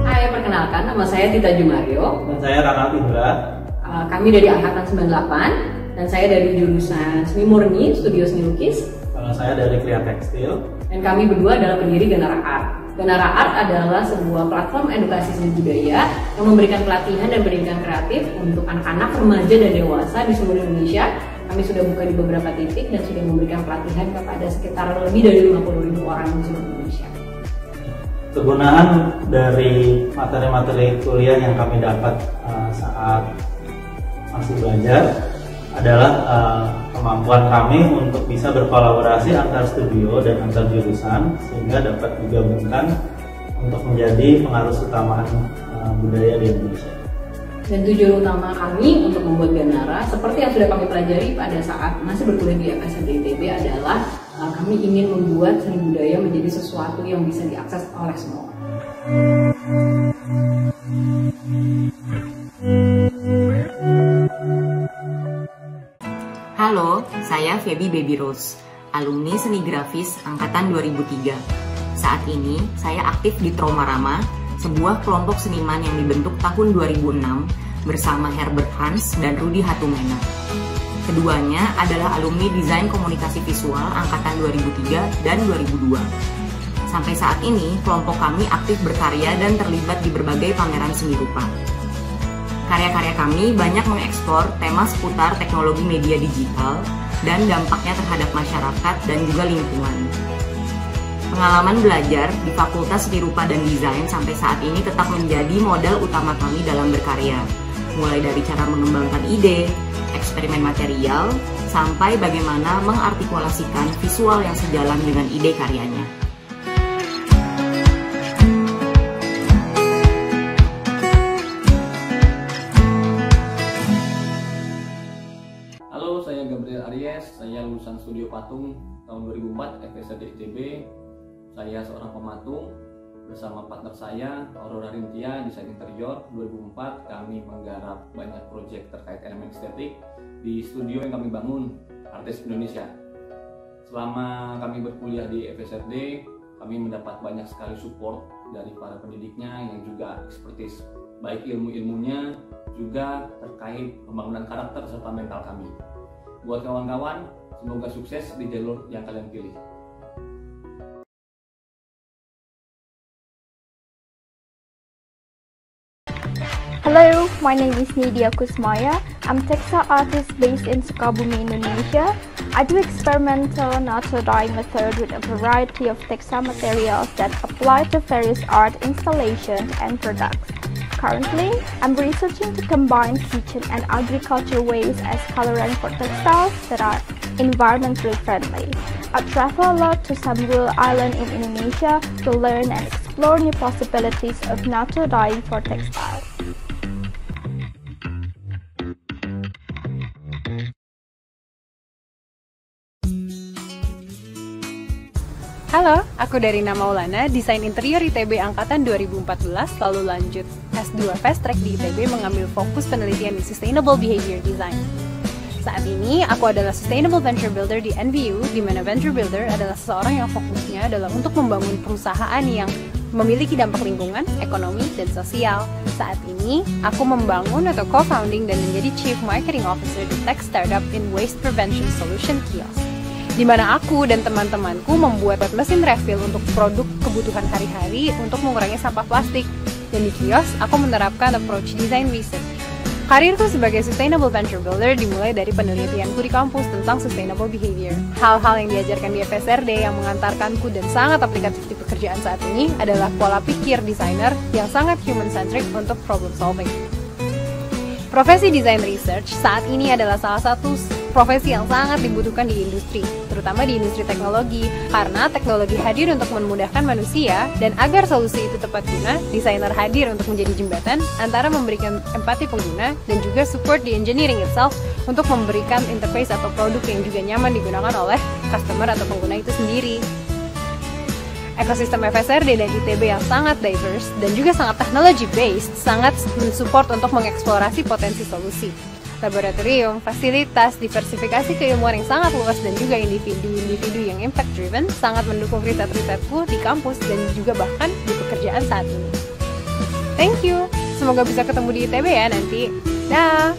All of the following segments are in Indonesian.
Hai, perkenalkan, nama saya Tita Jumario. Dan saya Ronald Indra. Kami dari Angkatan 98, dan saya dari jurusan Seni Murni, Studio Seni Lukis. Kalau saya dari Kria Tekstil. Dan kami berdua adalah pendiri Ganara Art. Ganara Art adalah sebuah platform edukasi seni budaya yang memberikan pelatihan dan pendidikan kreatif untuk anak-anak, remaja, dan dewasa di seluruh Indonesia. Kami sudah buka di beberapa titik dan sudah memberikan pelatihan kepada sekitar lebih dari 50.000 orang di seluruh Indonesia. Kegunaan dari materi-materi kuliah yang kami dapat saat masih belajar adalah kemampuan kami untuk bisa berkolaborasi antar studio dan antar jurusan sehingga dapat digabungkan untuk menjadi pengarus utama budaya di Indonesia. Dan tujuan utama kami untuk membuat Ganara, seperti yang sudah kami pelajari pada saat masih berkuliah di FSD ITB, adalah kami ingin membuat seni budaya menjadi sesuatu yang bisa diakses oleh semua orang. Halo, saya Feby Baby Rose, alumni seni grafis angkatan 2003. Saat ini, saya aktif di Traumarama, sebuah kelompok seniman yang dibentuk tahun 2006 bersama Herbert Hans dan Rudy Hatumena. Keduanya adalah alumni Desain Komunikasi Visual angkatan 2003 dan 2002. Sampai saat ini, kelompok kami aktif berkarya dan terlibat di berbagai pameran seni rupa. Karya-karya kami banyak mengeksplor tema seputar teknologi media digital dan dampaknya terhadap masyarakat dan juga lingkungan. Pengalaman belajar di Fakultas Seni Rupa dan Desain sampai saat ini tetap menjadi modal utama kami dalam berkarya, mulai dari cara mengembangkan ide, eksperimen material, sampai bagaimana mengartikulasikan visual yang sejalan dengan ide karyanya. Halo, saya Gabriel Aries, saya lulusan Studio Patung tahun 2004 FSD ITB. Saya seorang pematung bersama partner saya, Aurora Rintia, desain interior. 2004 kami menggarap banyak proyek terkait elemen estetik di studio yang kami bangun, Artis Indonesia. Selama kami berkuliah di FSRD, kami mendapat banyak sekali support dari para pendidiknya yang juga expertise, baik ilmu-ilmunya juga terkait pembangunan karakter serta mental kami. Buat kawan-kawan, semoga sukses di jalur yang kalian pilih. Hello, my name is Nidia Kusmaya. I'm a textile artist based in Sukabumi, Indonesia. I do experimental natural dyeing method with a variety of textile materials that apply to various art installations and products. Currently, I'm researching to combine kitchen and agriculture waste as coloring for textiles that are environmentally friendly. I travel a lot to Sambil Island in Indonesia to learn and explore new possibilities of natural dyeing for textiles. Halo, aku Darina Maulana, desain interior ITB angkatan 2014, lalu lanjut S2 Fast Track di ITB mengambil fokus penelitian di Sustainable Behavior Design. Saat ini, aku adalah Sustainable Venture Builder di NVU, di mana Venture Builder adalah seseorang yang fokusnya adalah untuk membangun perusahaan yang memiliki dampak lingkungan, ekonomi, dan sosial. Saat ini, aku membangun atau co-founding dan menjadi Chief Marketing Officer di tech startup in Waste Prevention Solution Kiosk, di mana aku dan teman-temanku membuat mesin refill untuk produk kebutuhan hari-hari untuk mengurangi sampah plastik. Dan di Kios, aku menerapkan approach design research. Karirku sebagai Sustainable Venture Builder dimulai dari penelitianku di kampus tentang Sustainable Behavior. Hal-hal yang diajarkan di FSRD yang mengantarkanku dan sangat aplikatif di pekerjaan saat ini adalah pola pikir desainer yang sangat human-centric untuk problem solving. Profesi design research saat ini adalah salah satu profesi yang sangat dibutuhkan di industri, terutama di industri teknologi, karena teknologi hadir untuk memudahkan manusia, dan agar solusi itu tepat guna, desainer hadir untuk menjadi jembatan antara memberikan empati pengguna dan juga support the engineering itself untuk memberikan interface atau produk yang juga nyaman digunakan oleh customer atau pengguna itu sendiri. Ekosistem FSRD dan ITB yang sangat diverse dan juga sangat technology based sangat mensupport untuk mengeksplorasi potensi solusi. laboratorium, fasilitas, diversifikasi keilmuan yang sangat luas dan juga individu-individu yang impact driven sangat mendukung riset-risetku di kampus dan juga bahkan di pekerjaan saat ini. Thank you. Semoga bisa ketemu di ITB ya nanti. Dah.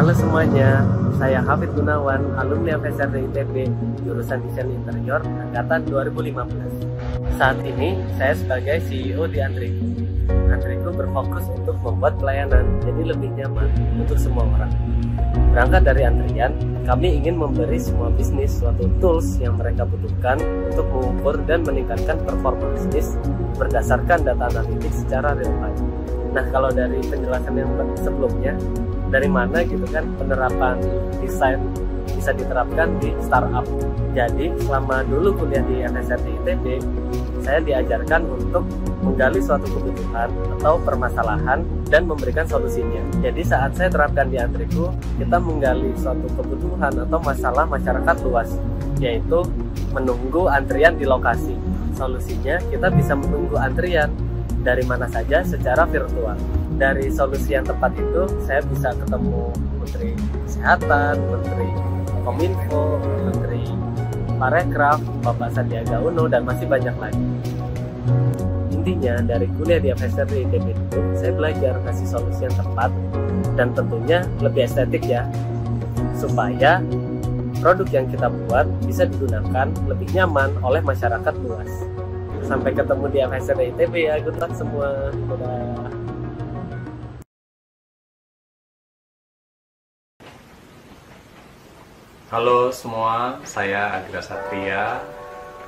Halo semuanya, saya Hafid Gunawan, alumni FSRD ITB, jurusan Desain Interior, angkatan 2015. Saat ini, saya sebagai CEO di Antriku. Antriku berfokus untuk membuat pelayanan jadi lebih nyaman untuk semua orang. Berangkat dari antrian, kami ingin memberi semua bisnis suatu tools yang mereka butuhkan untuk mengukur dan meningkatkan performa bisnis berdasarkan data analitik secara real time. Nah, kalau dari penjelasan yang sebelumnya, dari mana gitu kan penerapan desain bisa diterapkan di startup. Jadi selama dulu kuliah di FSRD ITB, saya diajarkan untuk menggali suatu kebutuhan atau permasalahan dan memberikan solusinya. Jadi saat saya terapkan di Antriku, kita menggali suatu kebutuhan atau masalah masyarakat luas, yaitu menunggu antrian di lokasi. Solusinya kita bisa menunggu antrian dari mana saja secara virtual. Dari solusi yang tepat itu, saya bisa ketemu Menteri Kesehatan, Menteri Kominfo, Menteri Parekraf, Bapak Sandiaga Uno, dan masih banyak lagi. Intinya, dari kuliah di FSRD ITB itu, saya belajar kasih solusi yang tepat, dan tentunya lebih estetik ya, supaya produk yang kita buat bisa digunakan lebih nyaman oleh masyarakat luas. Sampai ketemu di FSRD ITB ya, good luck semua. Dadah. Halo semua, saya Agra Satria,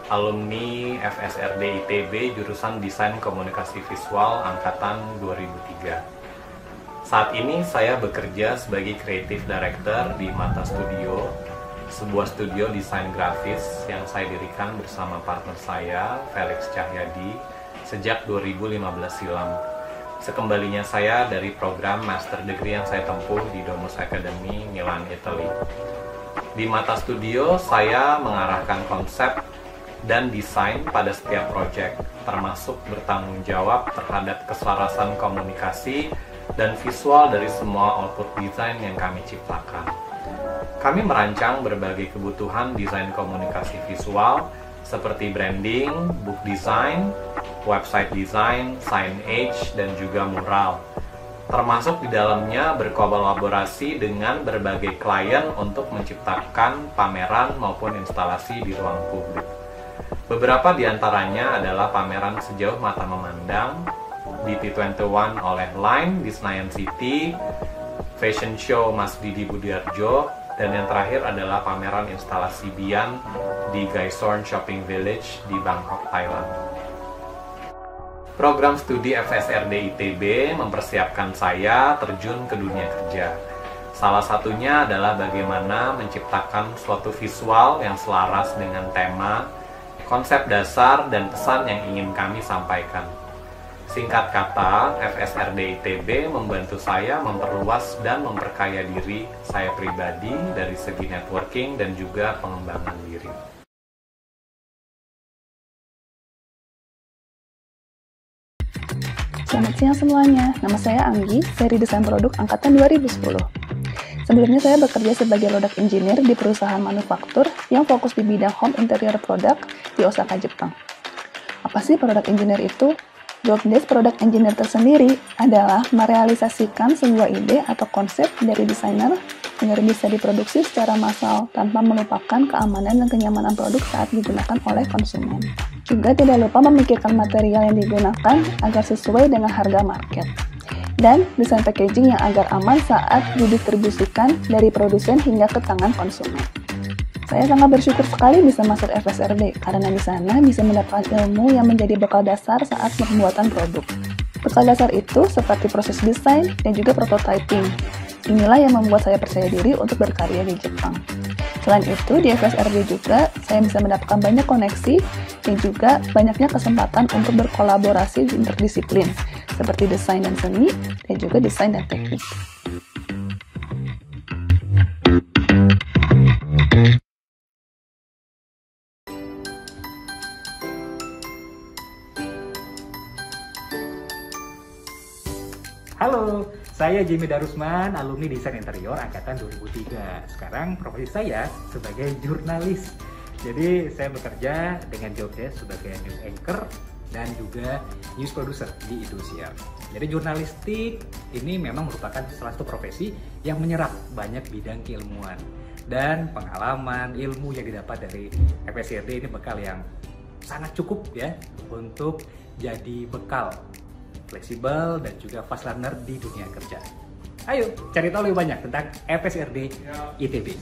alumni FSRD ITB jurusan Desain Komunikasi Visual angkatan 2003. Saat ini saya bekerja sebagai Creative Director di Mata Studio, sebuah studio desain grafis yang saya dirikan bersama partner saya, Felix Cahyadi, sejak 2015 silam. Sekembalinya saya dari program Master Degree yang saya tempuh di Domus Academy, Milan, Italy. Di Mata Studio, saya mengarahkan konsep dan desain pada setiap proyek, termasuk bertanggung jawab terhadap keselarasan komunikasi dan visual dari semua output desain yang kami ciptakan. Kami merancang berbagai kebutuhan desain komunikasi visual seperti branding, book design, website design, signage, dan juga mural. Termasuk di dalamnya berkolaborasi dengan berbagai klien untuk menciptakan pameran maupun instalasi di ruang publik. Beberapa di antaranya adalah pameran sejauh mata memandang, DT21 oleh Line di Senayan City, Fashion Show Mas Didi Budiarjo, dan yang terakhir adalah pameran instalasi Bian di Gaesorn Shopping Village di Bangkok, Thailand. Program studi FSRD ITB mempersiapkan saya terjun ke dunia kerja. Salah satunya adalah bagaimana menciptakan suatu visual yang selaras dengan tema, konsep dasar, dan pesan yang ingin kami sampaikan. Singkat kata, FSRD ITB membantu saya memperluas dan memperkaya diri saya pribadi dari segi networking dan juga pengembangan diri. Selamat siang semuanya, nama saya Anggi, seri desain produk angkatan 2010. Sebelumnya saya bekerja sebagai product engineer di perusahaan manufaktur yang fokus di bidang home interior product di Osaka, Jepang. Apa sih product engineer itu? Job desk product engineer tersendiri adalah merealisasikan sebuah ide atau konsep dari desainer agar bisa diproduksi secara massal tanpa melupakan keamanan dan kenyamanan produk saat digunakan oleh konsumen. Juga tidak lupa memikirkan material yang digunakan agar sesuai dengan harga market. Dan desain packaging yang agar aman saat didistribusikan dari produsen hingga ke tangan konsumen. Saya sangat bersyukur sekali bisa masuk FSRD karena di sana bisa mendapatkan ilmu yang menjadi bekal dasar saat pembuatan produk. Bekal dasar itu seperti proses desain dan juga prototyping. Inilah yang membuat saya percaya diri untuk berkarya di Jepang. Selain itu, di FSRD juga saya bisa mendapatkan banyak koneksi dan juga banyaknya kesempatan untuk berkolaborasi interdisiplin seperti desain dan seni dan juga desain dan teknik. Saya Jimmy Darusman, alumni Desain Interior angkatan 2003. Sekarang profesi saya sebagai jurnalis. Jadi saya bekerja dengan job desk sebagai news anchor dan juga news producer di Indosiar. Jadi jurnalistik ini memang merupakan salah satu profesi yang menyerap banyak bidang keilmuan dan pengalaman ilmu yang didapat dari FSRD ini bekal yang sangat cukup ya untuk jadi bekal fleksibel dan juga fast learner di dunia kerja. Ayo cari tahu lebih banyak tentang FSRD ITB.